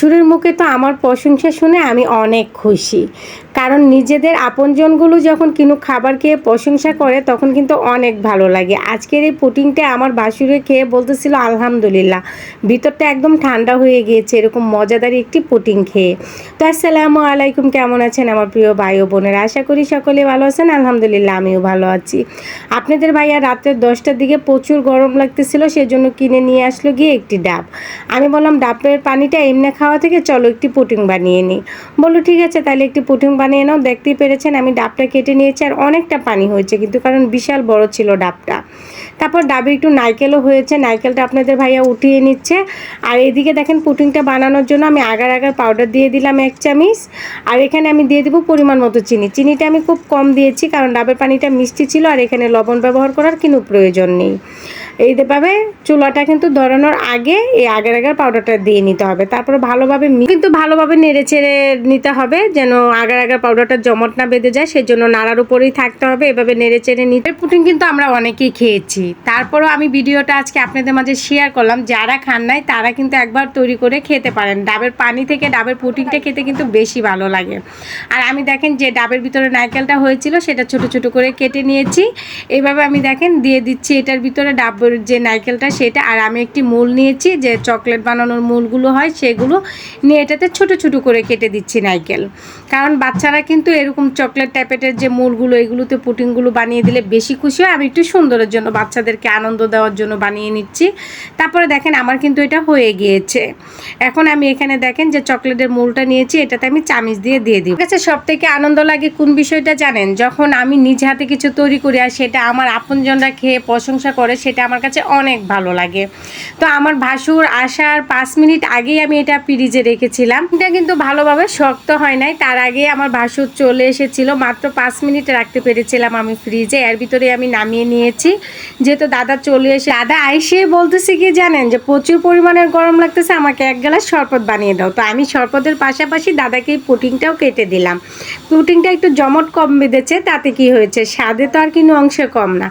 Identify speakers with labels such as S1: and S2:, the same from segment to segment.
S1: ভাসুরের মুখে তো আমার প্রশংসা শুনে আমি অনেক খুশি। কারণ নিজেদের আপনজনগুলো যখন কিনু খাবার খেয়ে প্রশংসা করে তখন কিন্তু অনেক ভালো লাগে। আজকের এই পুডিংটা আমার ভাসুরে খেয়ে বলতেছিল আলহামদুলিল্লাহ, ভিতরটা একদম ঠান্ডা হয়ে গিয়েছে এরকম মজাদার একটি পুডিং খেয়ে। তো আসসালামু আলাইকুম, কেমন আছেন আমার প্রিয় ভাই ও বোনেরা? আশা করি সকলে ভালো আছেন। আলহামদুলিল্লাহ আমিও ভালো আছি। আপনাদের ভাইয়া রাত্রে 10টার দিকে প্রচুর গরম লাগতেছিল, সেজন্য কিনে নিয়ে আসলো গিয়ে একটি ডাব। আমি বললাম ডাবের পানিটা এমনি খাওয়া থেকে চলো একটি পুডিং বানিয়ে নিই। বললো ঠিক আছে তাহলে একটি পুডিং বানিয়ে নাও। দেখতেই পেরেছেন আমি ডাবটা কেটে নিয়েছি, আর অনেকটা পানি হয়েছে কিন্তু, কারণ বিশাল বড় ছিল ডাবটা। তারপর ডাবে একটু নারকেলও হয়েছে, নারকেলটা আপনাদের ভাইয়া উঠিয়ে নিচ্ছে। আর এদিকে দেখেন পুডিংটা বানানোর জন্য আমি আগার পাউডার দিয়ে দিলাম 1 চামচ। আর এখানে আমি দিয়ে দেবো পরিমাণ মতো চিনি। চিনিটা আমি খুব কম দিয়েছি কারণ ডাবের পানিটা মিষ্টি ছিল, আর এখানে লবণ ব্যবহার করার কোনো প্রয়োজন নেই। এইভাবে চুলাটা কিন্তু ধরানোর আগে এই আগার পাউডারটা দিয়ে নিতে হবে। তারপরে ভালোভাবে নেড়ে চেড়ে নিতে হবে যেন আগার পাউডারটা জমট না বেঁধে যায়, সেজন্য নাড়ার উপরেই থাকতে হবে। এভাবে নেড়ে চেড়ে নিতে। পুডিং কিন্তু আমরা অনেকেই খেয়েছি, তারপরেও আমি ভিডিওটা আজকে আপনাদের মাঝে শেয়ার করলাম। যারা খান নাই তারা কিন্তু একবার তৈরি করে খেতে পারেন। ডাবের পানি থেকে ডাবের পুডিংটা খেতে কিন্তু বেশি ভালো লাগে। আর আমি দেখেন যে ডাবের ভিতরে নারকেলটা হয়েছিল সেটা ছোট ছোট করে কেটে নিয়েছি। এইভাবে আমি দেখেন দিয়ে দিচ্ছি এটার ভিতরে ডাবের যে নারকেলটা সেটা। আর আমি একটি মূল নিয়েছি, যে চকলেট বানানোর মূলগুলো হয় সেগুলো নিয়ে এটাতে ছোট ছোট করে কেটে দিচ্ছি নারকেল। কারণ বাচ্চারা কিন্তু এরকম চকলেট টাইপের যে মূলগুলো এগুলোতে পুডিংগুলো বানিয়ে দিলে বেশি খুশি হয়। আমি একটু সুন্দরের জন্য বাচ্চাদেরকে আনন্দ দেওয়ার জন্য বানিয়ে নিচ্ছি। তারপরে দেখেন আমার কিন্তু এটা হয়ে গিয়েছে। এখন আমি এখানে দেখেন যে চকলেটের মূলটা নিয়েছি, এটাতে আমি চামচ দিয়ে দিই। ঠিক আছে, সব থেকে আনন্দ লাগে কোন বিষয়টা জানেন? যখন আমি নিজ হাতে কিছু তৈরি করি আর সেটা আমার আপনজনরা খেয়ে প্রশংসা করে, সেটা আমার কাছে অনেক ভালো লাগে। তো আমার ভাসুর আসার 5 মিনিট আগেই আমি এটা ফ্রিজে রেখেছিলাম। এটা কিন্তু ভালোভাবে শক্ত হয় নাই, তার আগে আমার ভাসুর চলে এসেছিল। মাত্র 5 মিনিট রাখতে পেরেছিলাম আমি ফ্রিজে, এর ভিতরে আমি নামিয়ে নিয়েছি। যেহেতু দাদা চলে এসে দাদা আইসে বলতেছে কি জানেন, যে প্রচুর পরিমাণের গরম লাগতেছে, আমাকে 1 গ্লাস শরবত বানিয়ে দাও। তো আমি শরবতের পাশাপাশি দাদাকে এই পুডিংটাও কেটে দিলাম। পুডিংটা একটু জমট কম বেঁধেছে, তাতে কি হয়েছে, স্বাদে তো আর কোনো অংশে কম না।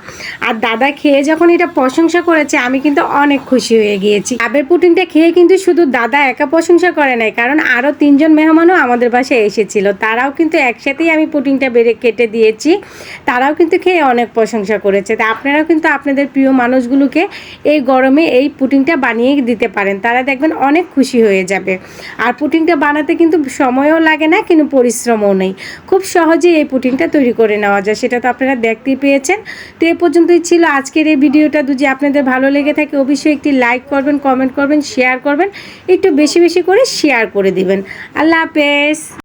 S1: আর দাদা খেয়ে যখন এটা প্রশংসা করেছে আমি কিন্তু অনেক খুশি হয়ে গিয়েছি। ডাবের পুডিংটা খেয়ে কিন্তু শুধু দাদা একা প্রশংসা করে নাই, কারণ আরও 3 জন মেহমানও আমাদের বাসায় এসেছিল। তারাও কিন্তু একসাথেই আমি পুডিংটা কেটে দিয়েছি, তারাও কিন্তু খেয়ে অনেক প্রশংসা করেছে। তা আপনারাও কিন্তু আপনাদের প্রিয় মানুষগুলোকে এই গরমে এই পুডিংটা বানিয়ে দিতে পারেন, তারা দেখবেন অনেক খুশি হয়ে যাবে। আর পুডিংটা বানাতে কিন্তু সময়ও লাগে না, কিন্তু পরিশ্রমও নেই। খুব সহজেই এই পুডিংটা তৈরি করে নেওয়া যায়, সেটা তো আপনারা দেখতেই পেয়েছেন। তো এ পর্যন্তই ছিল আজকের এই ভিডিওটা। যদি আপনাদের ভালো লেগে থাকে অবশ্যই একটি লাইক করবেন, কমেন্ট করবেন, শেয়ার করবেন, একটু বেশি বেশি করে শেয়ার করে দিবেন। আল্লাহ হাফেজ।